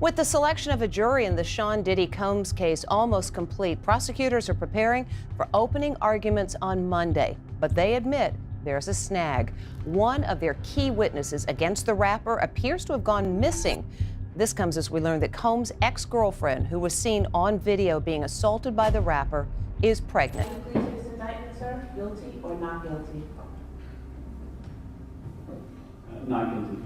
With the selection of a jury in the Sean Diddy Combs case almost complete, prosecutors are preparing for opening arguments on Monday. But they admit there's a snag. One of their key witnesses against the rapper appears to have gone missing. This comes as we learn that Combs' ex-girlfriend, who was seen on video being assaulted by the rapper, is pregnant. Please this indictment, sir, guilty or not guilty? Not guilty.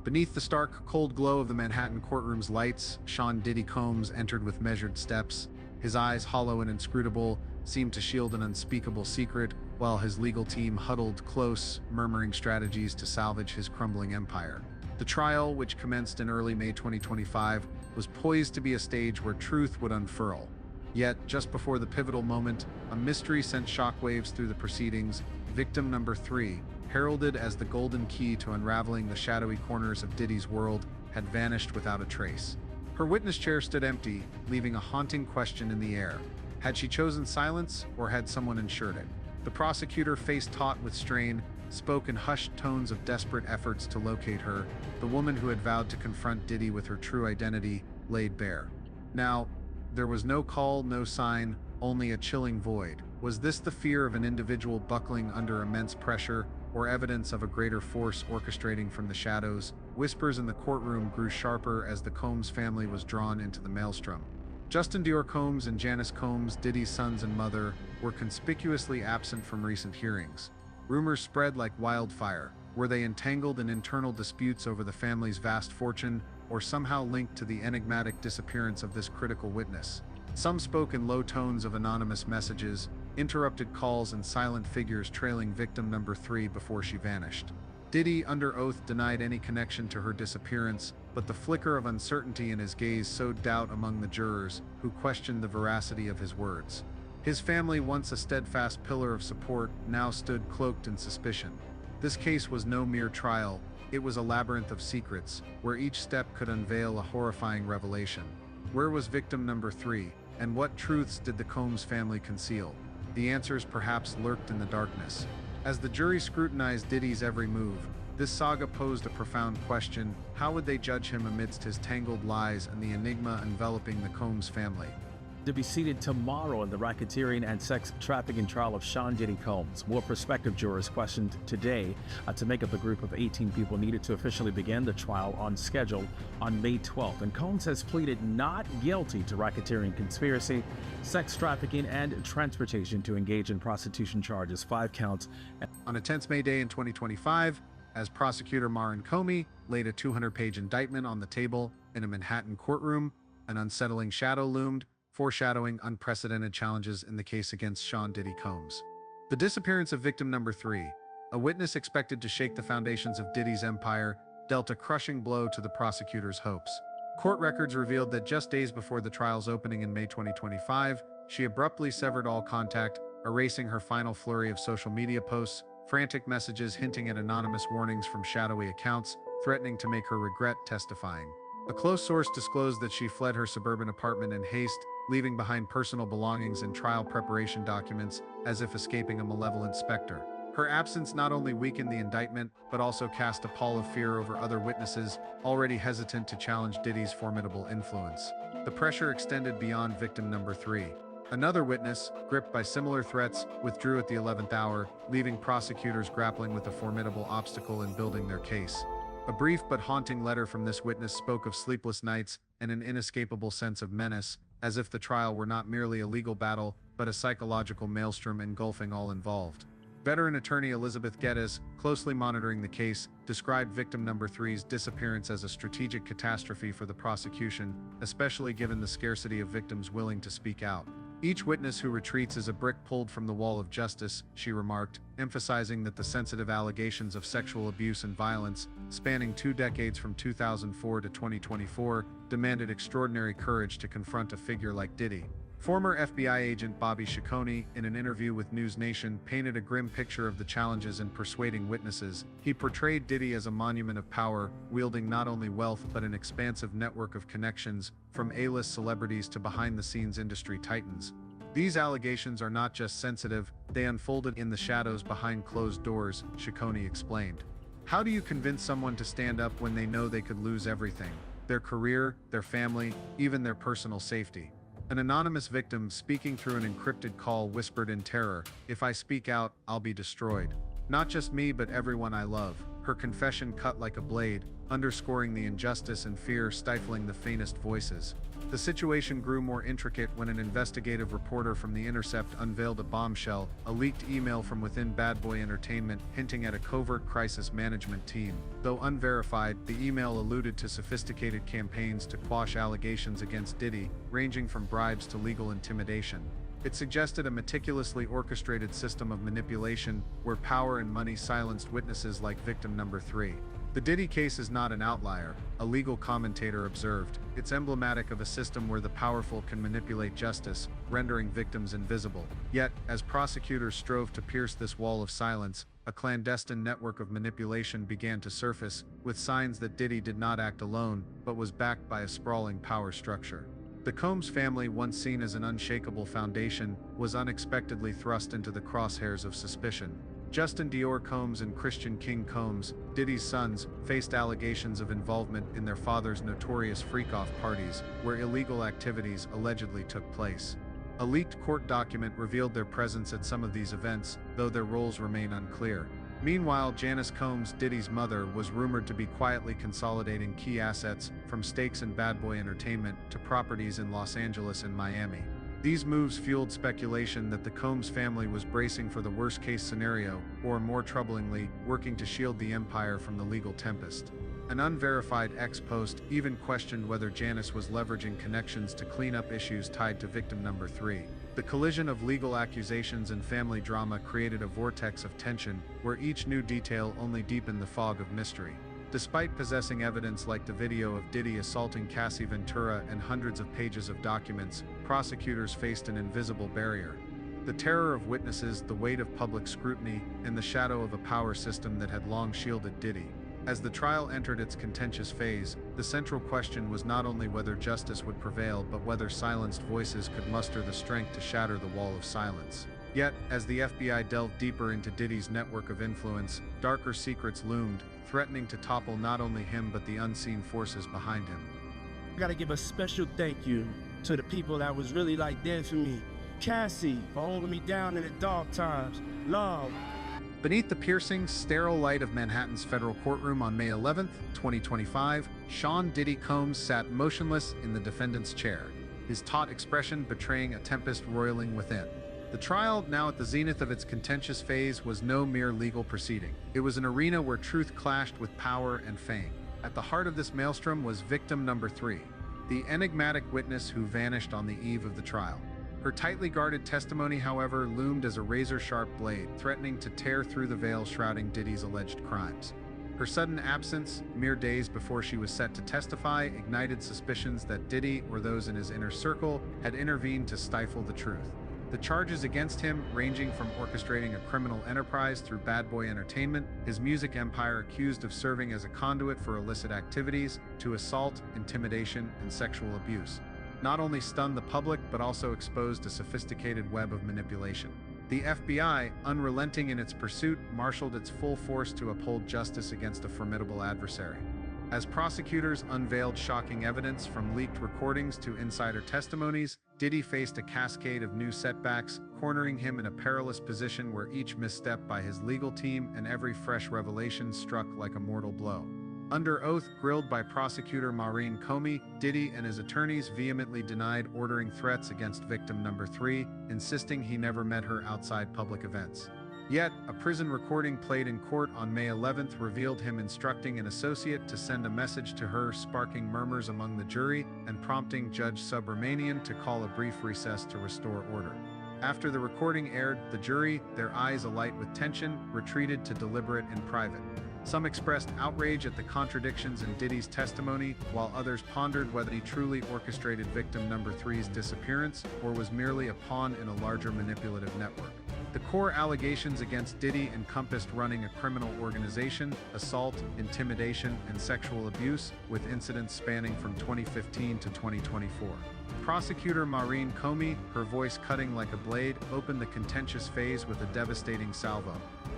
Beneath the stark, cold glow of the Manhattan courtroom's lights, Sean Diddy Combs entered with measured steps. His eyes, hollow and inscrutable, seemed to shield an unspeakable secret, while his legal team huddled close, murmuring strategies to salvage his crumbling empire. The trial, which commenced in early May 2025, was poised to be a stage where truth would unfurl. Yet, just before the pivotal moment, a mystery sent shockwaves through the proceedings. Victim number 3, heralded as the golden key to unraveling the shadowy corners of Diddy's world, had vanished without a trace. Her witness chair stood empty, leaving a haunting question in the air. Had she chosen silence, or had someone ensured it? The prosecutor, face taut with strain, spoke in hushed tones of desperate efforts to locate her. The woman who had vowed to confront Diddy with her true identity laid bare. Now, there was no call, no sign, only a chilling void. Was this the fear of an individual buckling under immense pressure, or evidence of a greater force orchestrating from the shadows? Whispers in the courtroom grew sharper as the Combs family was drawn into the maelstrom. Justin Dior Combs and Janice Combs, Diddy's sons and mother, were conspicuously absent from recent hearings. Rumors spread like wildfire. Were they entangled in internal disputes over the family's vast fortune, or somehow linked to the enigmatic disappearance of this critical witness? Some spoke in low tones of anonymous messages, interrupted calls and silent figures trailing victim number 3 before she vanished. Diddy, under oath, denied any connection to her disappearance, but the flicker of uncertainty in his gaze sowed doubt among the jurors, who questioned the veracity of his words. His family, once a steadfast pillar of support, now stood cloaked in suspicion. This case was no mere trial, it was a labyrinth of secrets, where each step could unveil a horrifying revelation. Where was victim number 3, and what truths did the Combs family conceal? The answers perhaps lurked in the darkness. As the jury scrutinized Diddy's every move, this saga posed a profound question: how would they judge him amidst his tangled lies and the enigma enveloping the Combs family? To be seated tomorrow in the racketeering and sex trafficking trial of Sean Diddy Combs. More prospective jurors questioned today to make up the group of 18 people needed to officially begin the trial on schedule on May 12th. And Combs has pleaded not guilty to racketeering, conspiracy, sex trafficking, and transportation to engage in prostitution charges, 5 counts. On a tense May day in 2025, as prosecutor Marin Comey laid a 200-page indictment on the table in a Manhattan courtroom, an unsettling shadow loomed, foreshadowing unprecedented challenges in the case against Sean Diddy Combs. The disappearance of victim number 3, a witness expected to shake the foundations of Diddy's empire, dealt a crushing blow to the prosecutor's hopes. Court records revealed that just days before the trial's opening in May 2025, she abruptly severed all contact, erasing her final flurry of social media posts, frantic messages hinting at anonymous warnings from shadowy accounts, threatening to make her regret testifying. A close source disclosed that she fled her suburban apartment in haste, leaving behind personal belongings and trial preparation documents as if escaping a malevolent specter. Her absence not only weakened the indictment, but also cast a pall of fear over other witnesses already hesitant to challenge Diddy's formidable influence. The pressure extended beyond victim number 3. Another witness, gripped by similar threats, withdrew at the 11th hour, leaving prosecutors grappling with a formidable obstacle in building their case. A brief but haunting letter from this witness spoke of sleepless nights and an inescapable sense of menace, as if the trial were not merely a legal battle, but a psychological maelstrom engulfing all involved. Veteran attorney Elizabeth Geddes, closely monitoring the case, described victim number 3's disappearance as a strategic catastrophe for the prosecution, especially given the scarcity of victims willing to speak out. Each witness who retreats is a brick pulled from the wall of justice, she remarked, emphasizing that the sensitive allegations of sexual abuse and violence, spanning 2 decades from 2004 to 2024, demanded extraordinary courage to confront a figure like Diddy. Former FBI agent Bobby Ciccone, in an interview with News Nation, painted a grim picture of the challenges in persuading witnesses. He portrayed Diddy as a monument of power, wielding not only wealth but an expansive network of connections, from A-list celebrities to behind-the-scenes industry titans. These allegations are not just sensitive, they unfolded in the shadows behind closed doors, Ciccone explained. How do you convince someone to stand up when they know they could lose everything? their career, their family, even their personal safety. An anonymous victim speaking through an encrypted call whispered in terror, "If I speak out, I'll be destroyed. Not just me, but everyone I love." Her confession cut like a blade, underscoring the injustice and fear stifling the faintest voices. The situation grew more intricate when an investigative reporter from The Intercept unveiled a bombshell, a leaked email from within Bad Boy Entertainment hinting at a covert crisis management team. Though unverified, the email alluded to sophisticated campaigns to quash allegations against Diddy, ranging from bribes to legal intimidation. It suggested a meticulously orchestrated system of manipulation where power and money silenced witnesses like victim number 3. The Diddy case is not an outlier, a legal commentator observed. It's emblematic of a system where the powerful can manipulate justice, rendering victims invisible. Yet, as prosecutors strove to pierce this wall of silence, a clandestine network of manipulation began to surface, with signs that Diddy did not act alone, but was backed by a sprawling power structure. The Combs family, once seen as an unshakable foundation, was unexpectedly thrust into the crosshairs of suspicion. Justin Dior Combs and Christian King Combs, Diddy's sons, faced allegations of involvement in their father's notorious freak-off parties, where illegal activities allegedly took place. A leaked court document revealed their presence at some of these events, though their roles remain unclear. Meanwhile, Janice Combs, Diddy's mother, was rumored to be quietly consolidating key assets, from stakes in Bad Boy Entertainment to properties in Los Angeles and Miami. These moves fueled speculation that the Combs family was bracing for the worst-case scenario, or more troublingly, working to shield the empire from the legal tempest. An unverified ex-post even questioned whether Janice was leveraging connections to clean up issues tied to victim number 3. The collision of legal accusations and family drama created a vortex of tension, where each new detail only deepened the fog of mystery. Despite possessing evidence like the video of Diddy assaulting Cassie Ventura and hundreds of pages of documents, prosecutors faced an invisible barrier. The terror of witnesses, the weight of public scrutiny, and the shadow of a power system that had long shielded Diddy. As the trial entered its contentious phase, the central question was not only whether justice would prevail, but whether silenced voices could muster the strength to shatter the wall of silence. Yet, as the FBI delved deeper into Diddy's network of influence, darker secrets loomed, threatening to topple not only him but the unseen forces behind him. I gotta give a special thank you to the people that was really like there for me. Cassie, for holding me down in the dark times. Love. Beneath the piercing, sterile light of Manhattan's federal courtroom on May 11, 2025, Sean Diddy Combs sat motionless in the defendant's chair, his taut expression betraying a tempest roiling within. The trial, now at the zenith of its contentious phase, was no mere legal proceeding. It was an arena where truth clashed with power and fame. At the heart of this maelstrom was victim number 3, the enigmatic witness who vanished on the eve of the trial. Her tightly guarded testimony, however, loomed as a razor-sharp blade, threatening to tear through the veil shrouding Diddy's alleged crimes. Her sudden absence, mere days before she was set to testify, ignited suspicions that Diddy, or those in his inner circle, had intervened to stifle the truth. The charges against him, ranging from orchestrating a criminal enterprise through Bad Boy Entertainment, his music empire accused of serving as a conduit for illicit activities, to assault, intimidation, and sexual abuse, not only stunned the public but also exposed a sophisticated web of manipulation. The FBI, unrelenting in its pursuit, marshaled its full force to uphold justice against a formidable adversary. As prosecutors unveiled shocking evidence from leaked recordings to insider testimonies, Diddy faced a cascade of new setbacks, cornering him in a perilous position where each misstep by his legal team and every fresh revelation struck like a mortal blow. Under oath, grilled by prosecutor Maureen Comey, Diddy and his attorneys vehemently denied ordering threats against victim number 3, insisting he never met her outside public events. Yet, a prison recording played in court on May 11th revealed him instructing an associate to send a message to her, sparking murmurs among the jury and prompting Judge Subramanian to call a brief recess to restore order. After the recording aired, the jury, their eyes alight with tension, retreated to deliberate in private. Some expressed outrage at the contradictions in Diddy's testimony, while others pondered whether he truly orchestrated victim number 3's disappearance or was merely a pawn in a larger manipulative network. The core allegations against Diddy encompassed running a criminal organization, assault, intimidation, and sexual abuse, with incidents spanning from 2015 to 2024. Prosecutor Maureen Comey, her voice cutting like a blade, opened the contentious phase with a devastating salvo.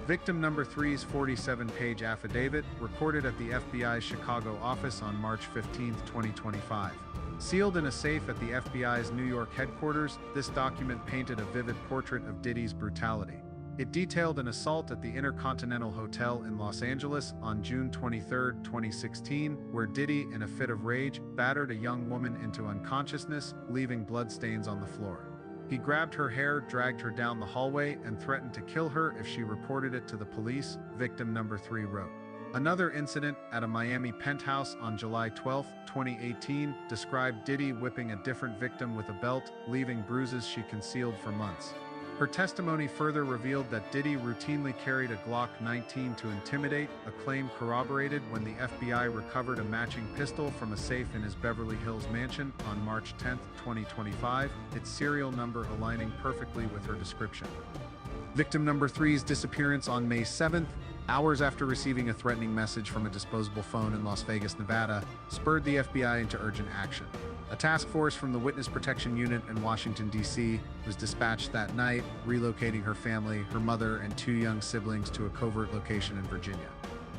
Victim number three's 47-page affidavit, recorded at the FBI's Chicago office on March 15, 2025. Sealed in a safe at the FBI's New York headquarters, this document painted a vivid portrait of Diddy's brutality. It detailed an assault at the Intercontinental Hotel in Los Angeles on June 23, 2016, where Diddy, in a fit of rage, battered a young woman into unconsciousness, leaving bloodstains on the floor. He grabbed her hair, dragged her down the hallway, and threatened to kill her if she reported it to the police, victim number three wrote. Another incident at a Miami penthouse on July 12, 2018, described Diddy whipping a different victim with a belt, leaving bruises she concealed for months. Her testimony further revealed that Diddy routinely carried a Glock 19 to intimidate, a claim corroborated when the FBI recovered a matching pistol from a safe in his Beverly Hills mansion on March 10, 2025, its serial number aligning perfectly with her description. Victim number three's disappearance on May 7th, hours after receiving a threatening message from a disposable phone in Las Vegas, Nevada, spurred the FBI into urgent action. A task force from the Witness Protection Unit in Washington, D.C. was dispatched that night, relocating her family, her mother, and two young siblings to a covert location in Virginia.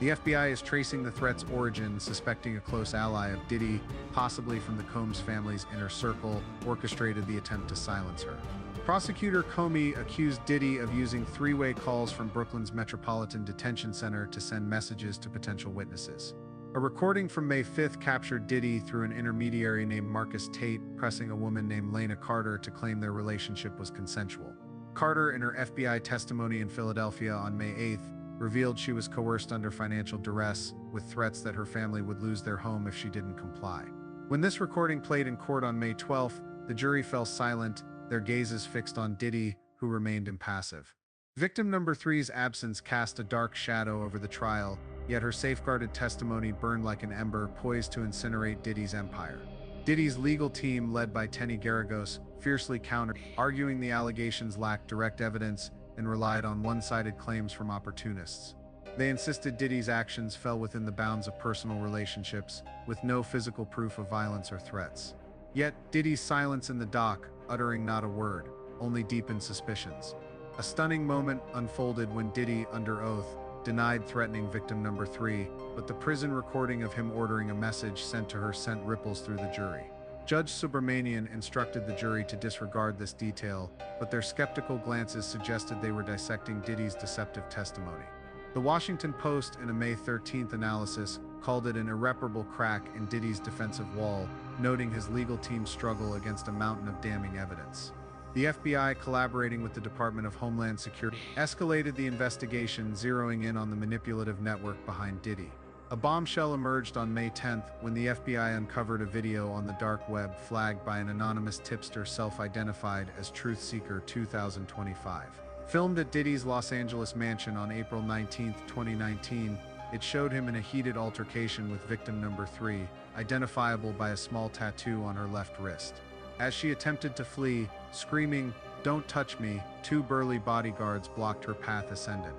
The FBI is tracing the threat's origin, suspecting a close ally of Diddy, possibly from the Combs family's inner circle, orchestrated the attempt to silence her. Prosecutor Comey accused Diddy of using three-way calls from Brooklyn's Metropolitan Detention Center to send messages to potential witnesses. A recording from May 5th captured Diddy through an intermediary named Marcus Tate, pressing a woman named Lena Carter to claim their relationship was consensual. Carter, in her FBI testimony in Philadelphia on May 8th, revealed she was coerced under financial duress, with threats that her family would lose their home if she didn't comply. When this recording played in court on May 12th, the jury fell silent, their gazes fixed on Diddy, who remained impassive. Victim number three's absence cast a dark shadow over the trial, yet her safeguarded testimony burned like an ember poised to incinerate Diddy's empire. Diddy's legal team, led by Tenny Garagos, fiercely countered, arguing the allegations lacked direct evidence and relied on one-sided claims from opportunists. They insisted Diddy's actions fell within the bounds of personal relationships, with no physical proof of violence or threats. Yet, Diddy's silence in the dock, uttering not a word, only deepened suspicions. A stunning moment unfolded when Diddy, under oath, denied threatening victim number three, but the prison recording of him ordering a message sent to her sent ripples through the jury. Judge Subramanian instructed the jury to disregard this detail, but their skeptical glances suggested they were dissecting Diddy's deceptive testimony. The Washington Post, in a May 13th analysis, called it an irreparable crack in Diddy's defensive wall, noting his legal team's struggle against a mountain of damning evidence. The FBI, collaborating with the Department of Homeland Security, escalated the investigation, zeroing in on the manipulative network behind Diddy. A bombshell emerged on May 10th when the FBI uncovered a video on the dark web flagged by an anonymous tipster self-identified as Truth Seeker 2025. Filmed at Diddy's Los Angeles mansion on April 19, 2019, it showed him in a heated altercation with victim number three, identifiable by a small tattoo on her left wrist. As she attempted to flee, screaming, "Don't touch me," two burly bodyguards blocked her path ascendant.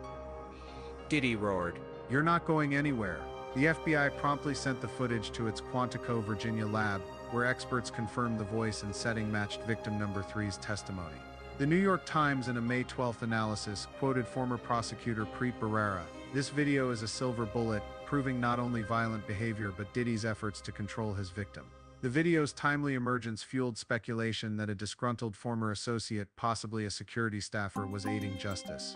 Diddy roared, "You're not going anywhere." The FBI promptly sent the footage to its Quantico, Virginia lab, where experts confirmed the voice and setting matched victim number three's testimony. The New York Times, in a May 12th analysis, quoted former prosecutor Preet Bharara. "This video is a silver bullet, proving not only violent behavior but Diddy's efforts to control his victim." The video's timely emergence fueled speculation that a disgruntled former associate, possibly a security staffer, was aiding justice.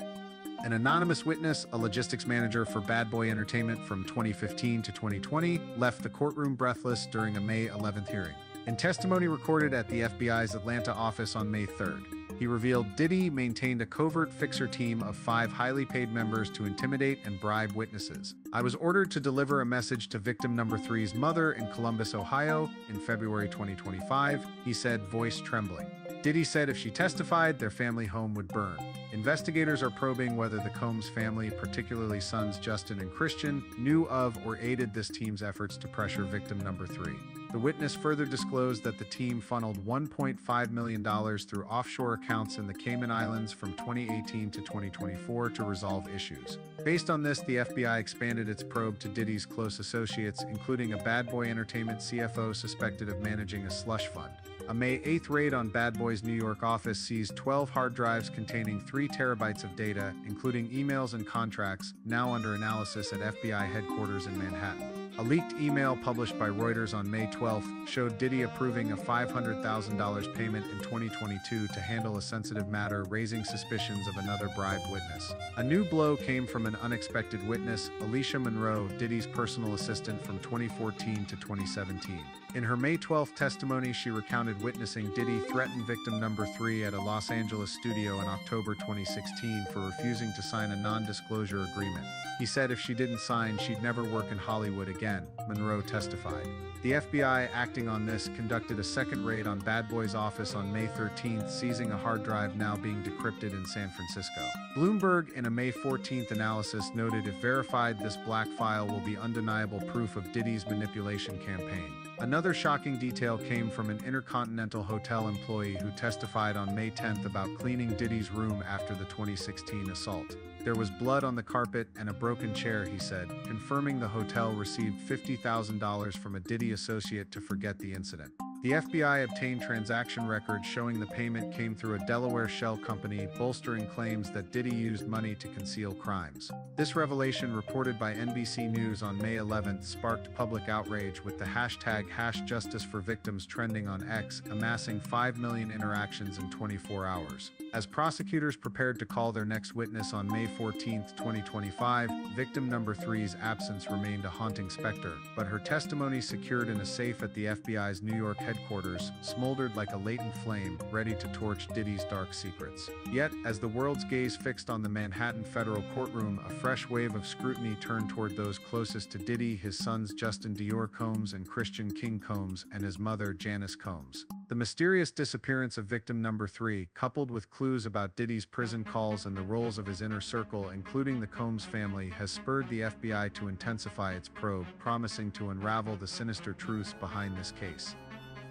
An anonymous witness, a logistics manager for Bad Boy Entertainment from 2015 to 2020, left the courtroom breathless during a May 11th hearing. In testimony recorded at the FBI's Atlanta office on May 3rd, he revealed Diddy maintained a covert fixer team of 5 highly paid members to intimidate and bribe witnesses. "I was ordered to deliver a message to victim number three's mother in Columbus, Ohio, in February 2025, he said, voice trembling. Diddy said if she testified, their family home would burn. Investigators are probing whether the Combs family, particularly sons Justin and Christian, knew of or aided this team's efforts to pressure victim number three. The witness further disclosed that the team funneled $1.5 million through offshore accounts in the Cayman Islands from 2018 to 2024 to resolve issues. Based on this, the FBI expanded its probe to Diddy's close associates, including a Bad Boy Entertainment CFO suspected of managing a slush fund. A May 8th raid on Bad Boy's New York office seized 12 hard drives containing 3 terabytes of data, including emails and contracts, now under analysis at FBI headquarters in Manhattan. A leaked email published by Reuters on May 12th showed Diddy approving a $500,000 payment in 2022 to handle a sensitive matter, raising suspicions of another bribed witness. A new blow came from an unexpected witness, Alicia Monroe, Diddy's personal assistant from 2014 to 2017. In her May 12th testimony, she recounted witnessing Diddy threaten victim number 3 at a Los Angeles studio in October 2016 for refusing to sign a non-disclosure agreement. He said if she didn't sign, she'd never work in Hollywood again, Monroe testified. The FBI, acting on this, conducted a second raid on Bad Boy's office on May 13th, seizing a hard drive now being decrypted in San Francisco. Bloomberg, in a May 14th analysis, noted if verified, this black file will be undeniable proof of Diddy's manipulation campaign. Another shocking detail came from an Intercontinental Hotel employee who testified on May 10th about cleaning Diddy's room after the 2016 assault. There was blood on the carpet and a broken chair, he said, confirming the hotel received $50,000 from a Diddy associate to forget the incident. The FBI obtained transaction records showing the payment came through a Delaware shell company, bolstering claims that Diddy used money to conceal crimes. This revelation, reported by NBC News on May 11th, sparked public outrage, with the hashtag #JusticeForVictims trending on X, amassing 5 million interactions in 24 hours. As prosecutors prepared to call their next witness on May 14, 2025, victim number 3's absence remained a haunting specter, but her testimony, secured in a safe at the FBI's New York headquarters, smoldered like a latent flame, ready to torch Diddy's dark secrets. Yet, as the world's gaze fixed on the Manhattan federal courtroom, a fresh wave of scrutiny turned toward those closest to Diddy, his sons Justin Dior Combs and Christian King Combs, and his mother Janice Combs. The mysterious disappearance of victim number 3, coupled with clues about Diddy's prison calls and the roles of his inner circle, including the Combs family, has spurred the FBI to intensify its probe, promising to unravel the sinister truths behind this case.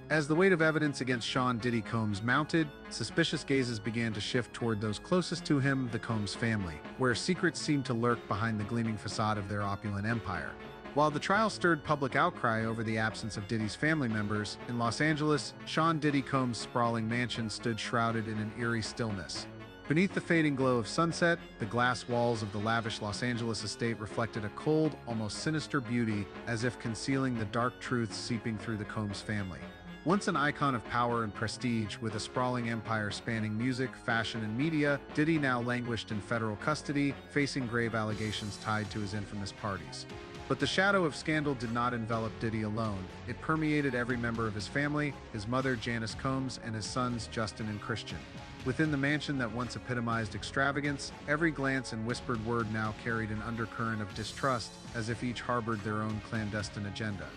As the weight of evidence against Sean Diddy Combs mounted, suspicious gazes began to shift toward those closest to him, the Combs family, where secrets seemed to lurk behind the gleaming facade of their opulent empire. While the trial stirred public outcry over the absence of Diddy's family members, in Los Angeles, Sean Diddy Combs' sprawling mansion stood shrouded in an eerie stillness. Beneath the fading glow of sunset, the glass walls of the lavish Los Angeles estate reflected a cold, almost sinister beauty, as if concealing the dark truths seeping through the Combs family. Once an icon of power and prestige, with a sprawling empire spanning music, fashion, and media, Diddy now languished in federal custody, facing grave allegations tied to his infamous parties. But the shadow of scandal did not envelop Diddy alone. It permeated every member of his family, his mother Janice Combs and his sons Justin and Christian. Within the mansion that once epitomized extravagance, every glance and whispered word now carried an undercurrent of distrust, as if each harbored their own clandestine agenda.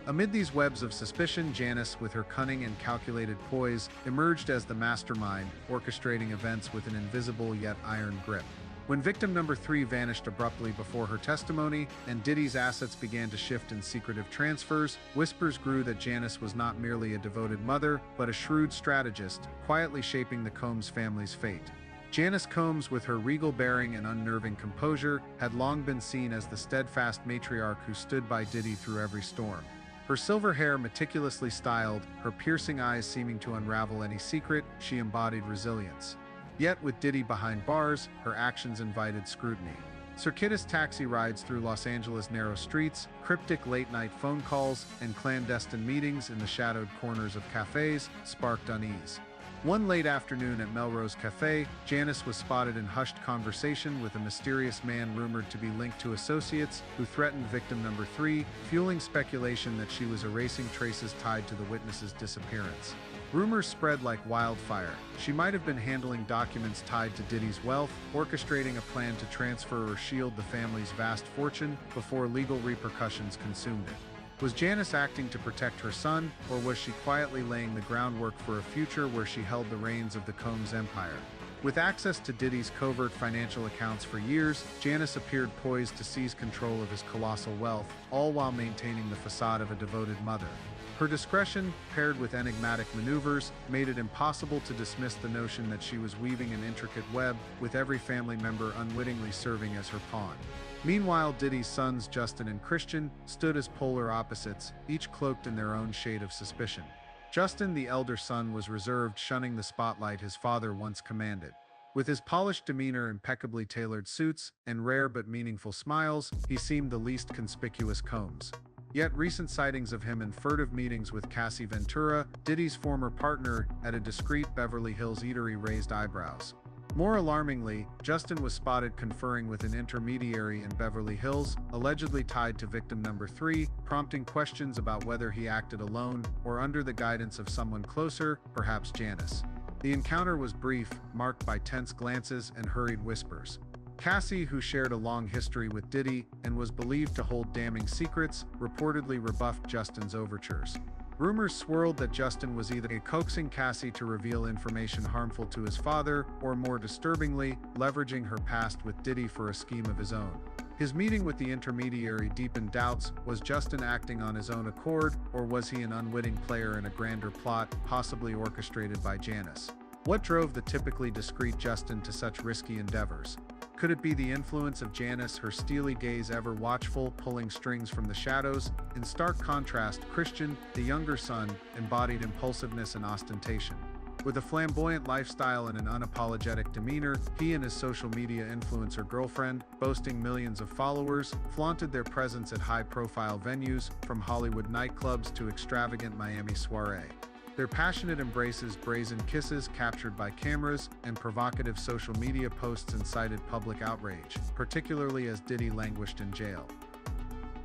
Amid these webs of suspicion, Janice, with her cunning and calculated poise, emerged as the mastermind, orchestrating events with an invisible yet iron grip. When victim number 3 vanished abruptly before her testimony, and Diddy's assets began to shift in secretive transfers, whispers grew that Janice was not merely a devoted mother, but a shrewd strategist, quietly shaping the Combs family's fate. Janice Combs, with her regal bearing and unnerving composure, had long been seen as the steadfast matriarch who stood by Diddy through every storm. Her silver hair meticulously styled, her piercing eyes seeming to unravel any secret, she embodied resilience. Yet, with Diddy behind bars, her actions invited scrutiny. Circuitous taxi rides through Los Angeles' narrow streets, cryptic late-night phone calls, and clandestine meetings in the shadowed corners of cafes sparked unease. One late afternoon at Melrose Cafe, Janice was spotted in hushed conversation with a mysterious man rumored to be linked to associates who threatened victim number 3, fueling speculation that she was erasing traces tied to the witness's disappearance. Rumors spread like wildfire. She might have been handling documents tied to Diddy's wealth, orchestrating a plan to transfer or shield the family's vast fortune before legal repercussions consumed it. Was Janice acting to protect her son, or was she quietly laying the groundwork for a future where she held the reins of the Combs empire? With access to Diddy's covert financial accounts for years, Janice appeared poised to seize control of his colossal wealth, all while maintaining the facade of a devoted mother. Her discretion, paired with enigmatic maneuvers, made it impossible to dismiss the notion that she was weaving an intricate web, with every family member unwittingly serving as her pawn. Meanwhile, Diddy's sons Justin and Christian stood as polar opposites, each cloaked in their own shade of suspicion. Justin, the elder son, was reserved, shunning the spotlight his father once commanded. With his polished demeanor, impeccably tailored suits, and rare but meaningful smiles, he seemed the least conspicuous Combs. Yet recent sightings of him in furtive meetings with Cassie Ventura, Diddy's former partner, at a discreet Beverly Hills eatery raised eyebrows. More alarmingly, Justin was spotted conferring with an intermediary in Beverly Hills, allegedly tied to victim number 3, prompting questions about whether he acted alone or under the guidance of someone closer, perhaps Janice. The encounter was brief, marked by tense glances and hurried whispers. Cassie, who shared a long history with Diddy and was believed to hold damning secrets, reportedly rebuffed Justin's overtures. Rumors swirled that Justin was either coaxing Cassie to reveal information harmful to his father, or more disturbingly, leveraging her past with Diddy for a scheme of his own. His meeting with the intermediary deepened doubts. Was Justin acting on his own accord, or was he an unwitting player in a grander plot, possibly orchestrated by Janice? What drove the typically discreet Justin to such risky endeavors? Could it be the influence of Janice, her steely gaze ever watchful, pulling strings from the shadows? In stark contrast, Christian, the younger son, embodied impulsiveness and ostentation. With a flamboyant lifestyle and an unapologetic demeanor, he and his social media influencer girlfriend, boasting millions of followers, flaunted their presence at high-profile venues, from Hollywood nightclubs to extravagant Miami soirees. Their passionate embraces, brazen kisses captured by cameras, and provocative social media posts incited public outrage, particularly as Diddy languished in jail.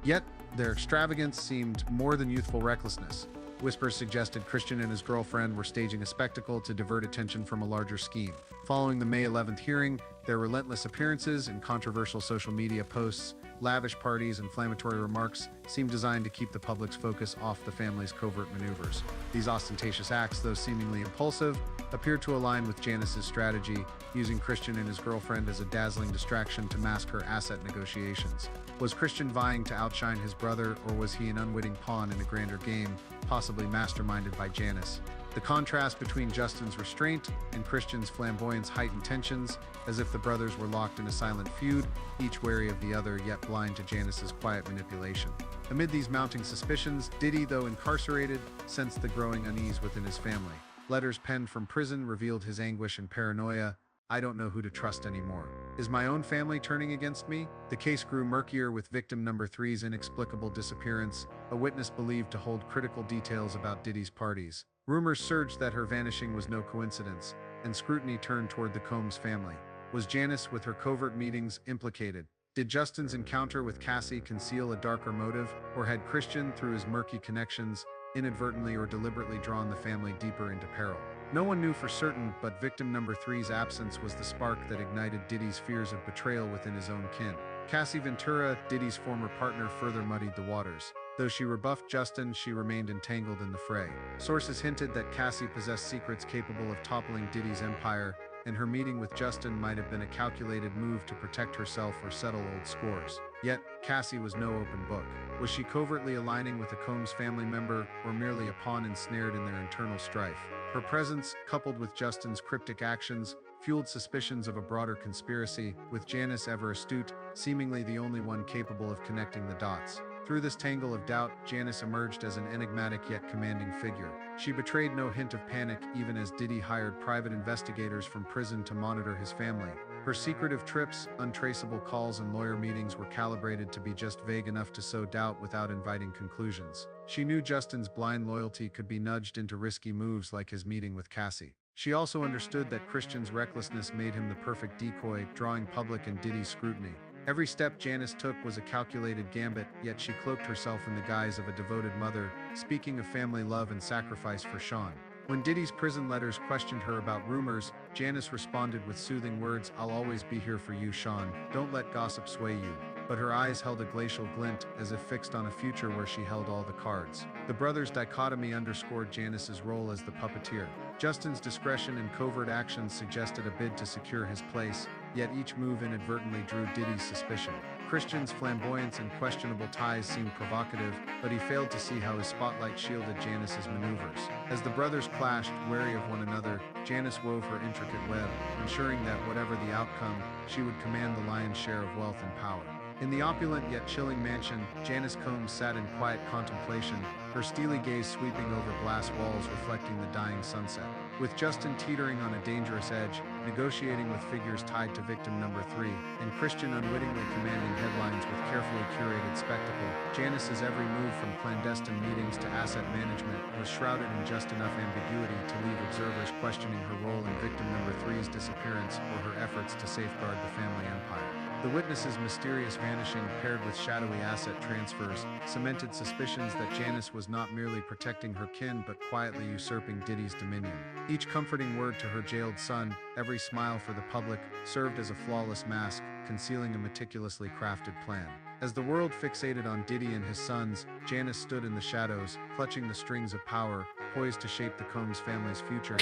Yet, their extravagance seemed more than youthful recklessness. Whispers suggested Christian and his girlfriend were staging a spectacle to divert attention from a larger scheme. Following the May 11th hearing, their relentless appearances and controversial social media posts, lavish parties, and inflammatory remarks seemed designed to keep the public's focus off the family's covert maneuvers. These ostentatious acts, though seemingly impulsive, appeared to align with Janice's strategy, using Christian and his girlfriend as a dazzling distraction to mask her asset negotiations. Was Christian vying to outshine his brother, or was he an unwitting pawn in a grander game, possibly masterminded by Janice? The contrast between Justin's restraint and Christian's flamboyance heightened tensions, as if the brothers were locked in a silent feud, each wary of the other yet blind to Janice's quiet manipulation. Amid these mounting suspicions, Diddy, though incarcerated, sensed the growing unease within his family. Letters penned from prison revealed his anguish and paranoia. "I don't know who to trust anymore. Is my own family turning against me?" The case grew murkier with victim number 3's inexplicable disappearance, a witness believed to hold critical details about Diddy's parties. Rumors surged that her vanishing was no coincidence, and scrutiny turned toward the Combs family. Was Janice, with her covert meetings, implicated? Did Justin's encounter with Cassie conceal a darker motive, or had Christian, through his murky connections, inadvertently or deliberately drawn the family deeper into peril? No one knew for certain, but victim number 3's absence was the spark that ignited Diddy's fears of betrayal within his own kin. Cassie Ventura, Diddy's former partner, further muddied the waters. Though she rebuffed Justin, she remained entangled in the fray. Sources hinted that Cassie possessed secrets capable of toppling Diddy's empire, and her meeting with Justin might have been a calculated move to protect herself or settle old scores. Yet, Cassie was no open book. Was she covertly aligning with a Combs family member, or merely a pawn ensnared in their internal strife? Her presence, coupled with Justin's cryptic actions, fueled suspicions of a broader conspiracy, with Janice, ever astute, seemingly the only one capable of connecting the dots. Through this tangle of doubt, Janice emerged as an enigmatic yet commanding figure. She betrayed no hint of panic, even as Diddy hired private investigators from prison to monitor his family. Her secretive trips, untraceable calls, and lawyer meetings were calibrated to be just vague enough to sow doubt without inviting conclusions. She knew Justin's blind loyalty could be nudged into risky moves like his meeting with Cassie. She also understood that Christian's recklessness made him the perfect decoy, drawing public and Diddy's scrutiny. Every step Janice took was a calculated gambit, yet she cloaked herself in the guise of a devoted mother, speaking of family love and sacrifice for Sean. When Diddy's prison letters questioned her about rumors, Janice responded with soothing words, "I'll always be here for you, Sean. Don't let gossip sway you." But her eyes held a glacial glint, as if fixed on a future where she held all the cards. The brothers' dichotomy underscored Janice's role as the puppeteer. Justin's discretion and covert actions suggested a bid to secure his place, yet each move inadvertently drew Diddy's suspicion. Christian's flamboyance and questionable ties seemed provocative, but he failed to see how his spotlight shielded Janice's maneuvers. As the brothers clashed, wary of one another, Janice wove her intricate web, ensuring that whatever the outcome, she would command the lion's share of wealth and power. In the opulent yet chilling mansion, Janice Combs sat in quiet contemplation, her steely gaze sweeping over glass walls reflecting the dying sunset. With Justin teetering on a dangerous edge, negotiating with figures tied to victim number 3, and Christian unwittingly commanding headlines with carefully curated spectacle, Janice's every move from clandestine meetings to asset management was shrouded in just enough ambiguity to leave observers questioning her role in victim number 3's disappearance or her efforts to safeguard the family empire. The witness's mysterious vanishing paired with shadowy asset transfers cemented suspicions that Janice was not merely protecting her kin but quietly usurping Diddy's dominion. Each comforting word to her jailed son, every smile for the public, served as a flawless mask, concealing a meticulously crafted plan. As the world fixated on Diddy and his sons, Janice stood in the shadows, clutching the strings of power, poised to shape the Combs family's future,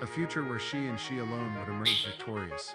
a future where she and she alone would emerge victorious.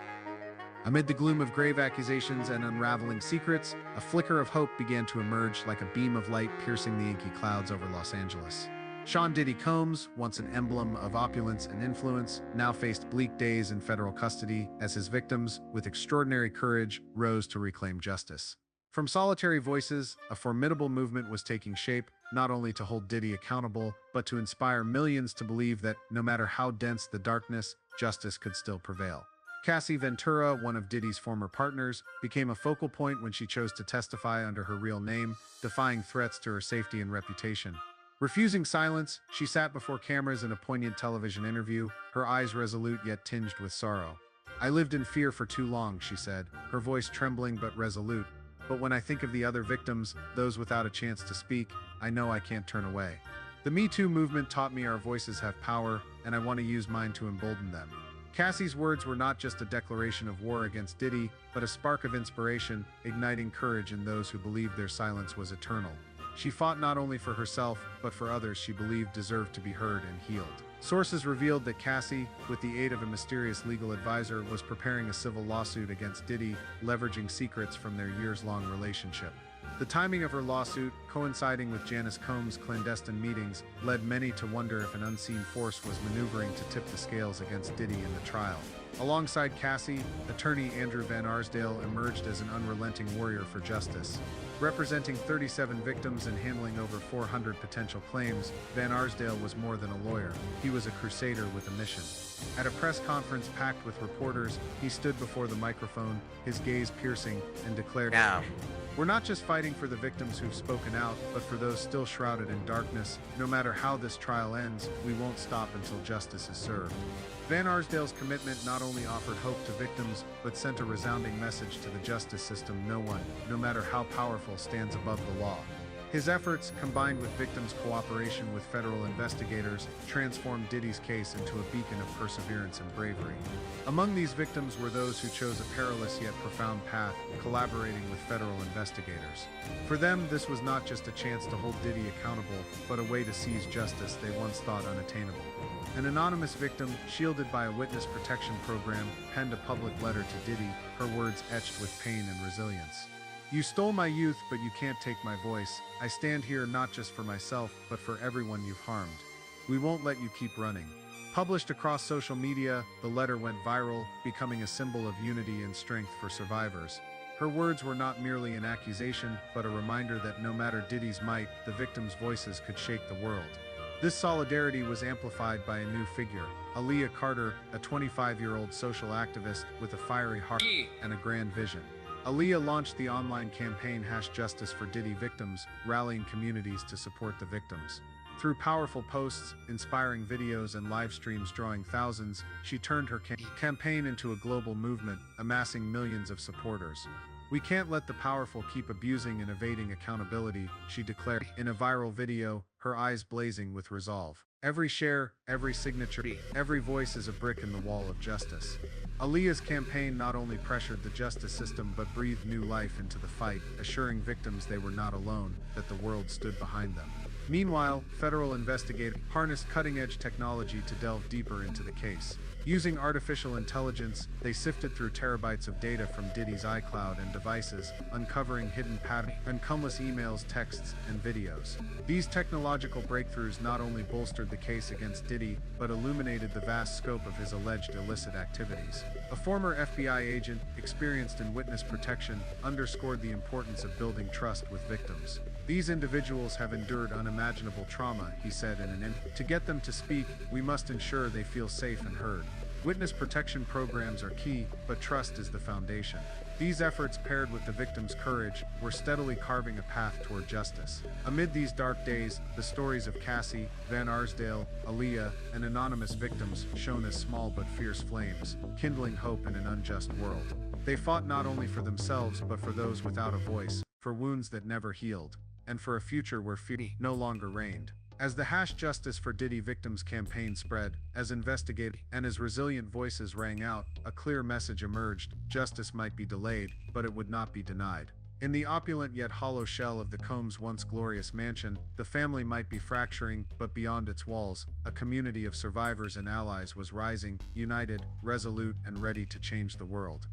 Amid the gloom of grave accusations and unraveling secrets, a flicker of hope began to emerge like a beam of light piercing the inky clouds over Los Angeles. Sean Diddy Combs, once an emblem of opulence and influence, now faced bleak days in federal custody as his victims, with extraordinary courage, rose to reclaim justice. From solitary voices, a formidable movement was taking shape, not only to hold Diddy accountable, but to inspire millions to believe that, no matter how dense the darkness, justice could still prevail. Cassie Ventura, one of Diddy's former partners, became a focal point when she chose to testify under her real name, defying threats to her safety and reputation. Refusing silence, she sat before cameras in a poignant television interview, her eyes resolute yet tinged with sorrow. "I lived in fear for too long," she said, her voice trembling but resolute. "But when I think of the other victims, those without a chance to speak, I know I can't turn away. The Me Too movement taught me our voices have power, and I want to use mine to embolden them." Cassie's words were not just a declaration of war against Diddy, but a spark of inspiration, igniting courage in those who believed their silence was eternal. She fought not only for herself, but for others she believed deserved to be heard and healed. Sources revealed that Cassie, with the aid of a mysterious legal advisor, was preparing a civil lawsuit against Diddy, leveraging secrets from their years-long relationship. The timing of her lawsuit, coinciding with Janice Combs' clandestine meetings, led many to wonder if an unseen force was maneuvering to tip the scales against Diddy in the trial. Alongside Cassie, attorney Andrew Van Arsdale emerged as an unrelenting warrior for justice. Representing 37 victims and handling over 400 potential claims, Van Arsdale was more than a lawyer. He was a crusader with a mission. At a press conference packed with reporters, he stood before the microphone, his gaze piercing, and declared, Now, "We're not just fighting for the victims who've spoken out, but for those still shrouded in darkness. No matter how this trial ends, we won't stop until justice is served." Van Arsdale's commitment not only offered hope to victims, but sent a resounding message to the justice system: no one, no matter how powerful, stands above the law. His efforts, combined with victims' cooperation with federal investigators, transformed Diddy's case into a beacon of perseverance and bravery. Among these victims were those who chose a perilous yet profound path, collaborating with federal investigators. For them, this was not just a chance to hold Diddy accountable, but a way to seize justice they once thought unattainable. An anonymous victim, shielded by a witness protection program, penned a public letter to Diddy, her words etched with pain and resilience. "You stole my youth, but you can't take my voice. I stand here not just for myself, but for everyone you've harmed. We won't let you keep running." Published across social media, the letter went viral, becoming a symbol of unity and strength for survivors. Her words were not merely an accusation, but a reminder that no matter Diddy's might, the victims' voices could shake the world. This solidarity was amplified by a new figure, Aaliyah Carter, a 25-year-old social activist with a fiery heart and a grand vision. Aaliyah launched the online campaign #Justice for Diddy Victims, rallying communities to support the victims. Through powerful posts, inspiring videos, and live streams drawing thousands, she turned her campaign into a global movement, amassing millions of supporters. "We can't let the powerful keep abusing and evading accountability," she declared in a viral video, her eyes blazing with resolve. "Every share, every signature, every voice is a brick in the wall of justice." Aaliyah's campaign not only pressured the justice system but breathed new life into the fight, assuring victims they were not alone, that the world stood behind them. Meanwhile, federal investigators harnessed cutting-edge technology to delve deeper into the case. Using artificial intelligence, they sifted through terabytes of data from Diddy's iCloud and devices, uncovering hidden patterns, encumbrous emails, texts, and videos. These technological breakthroughs not only bolstered the case against Diddy, but illuminated the vast scope of his alleged illicit activities. A former FBI agent, experienced in witness protection, underscored the importance of building trust with victims. These individuals have endured unimaginable trauma, he said in an interview. To get them to speak, we must ensure they feel safe and heard. Witness protection programs are key, but trust is the foundation. These efforts, paired with the victims' courage, were steadily carving a path toward justice. Amid these dark days, the stories of Cassie, Van Arsdale, Aaliyah, and anonymous victims shone as small but fierce flames, kindling hope in an unjust world. They fought not only for themselves but for those without a voice, for wounds that never healed, and for a future where fear no longer reigned. As the #Justice for Diddy Victims campaign spread, as investigators and as resilient voices rang out, a clear message emerged: justice might be delayed, but it would not be denied. In the opulent yet hollow shell of the Combs' once glorious mansion, the family might be fracturing, but beyond its walls, a community of survivors and allies was rising, united, resolute, and ready to change the world.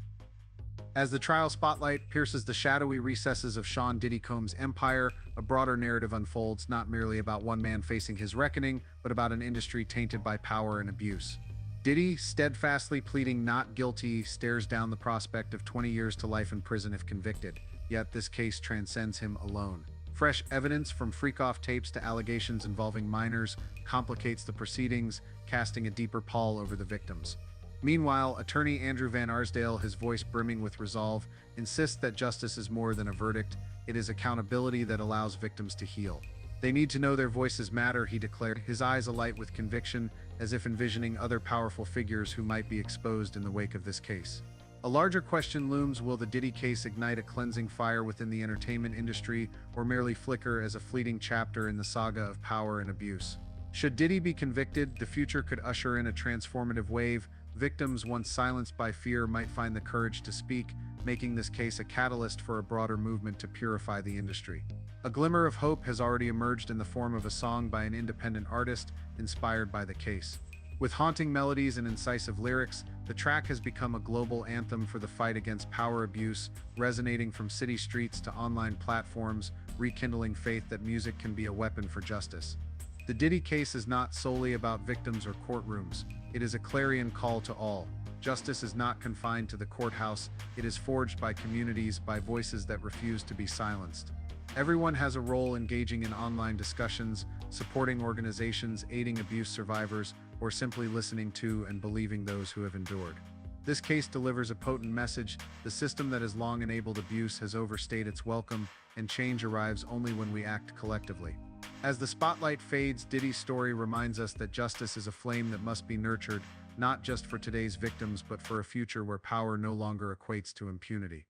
As the trial spotlight pierces the shadowy recesses of Sean Diddy Combs' empire, a broader narrative unfolds, not merely about one man facing his reckoning, but about an industry tainted by power and abuse. Diddy, steadfastly pleading not guilty, stares down the prospect of 20 years to life in prison if convicted, yet this case transcends him alone. Fresh evidence, from freak-off tapes to allegations involving minors, complicates the proceedings, casting a deeper pall over the victims. Meanwhile, attorney Andrew Van Arsdale, his voice brimming with resolve, insists that justice is more than a verdict. It is accountability that allows victims to heal. They need to know their voices matter, he declared, his eyes alight with conviction, as if envisioning other powerful figures who might be exposed in the wake of this case. A larger question looms: will the Diddy case ignite a cleansing fire within the entertainment industry, or merely flicker as a fleeting chapter in the saga of power and abuse? Should Diddy be convicted, the future could usher in a transformative wave. Victims once silenced by fear might find the courage to speak, making this case a catalyst for a broader movement to purify the industry. A glimmer of hope has already emerged in the form of a song by an independent artist inspired by the case. With haunting melodies and incisive lyrics, the track has become a global anthem for the fight against power abuse, resonating from city streets to online platforms, rekindling faith that music can be a weapon for justice. The Diddy case is not solely about victims or courtrooms. It is a clarion call to all. Justice is not confined to the courthouse. It is forged by communities, by voices that refuse to be silenced. Everyone has a role, engaging in online discussions, supporting organizations, aiding abuse survivors, or simply listening to and believing those who have endured. This case delivers a potent message: the system that has long enabled abuse has overstayed its welcome, and change arrives only when we act collectively. As the spotlight fades, Diddy's story reminds us that justice is a flame that must be nurtured, not just for today's victims but for a future where power no longer equates to impunity.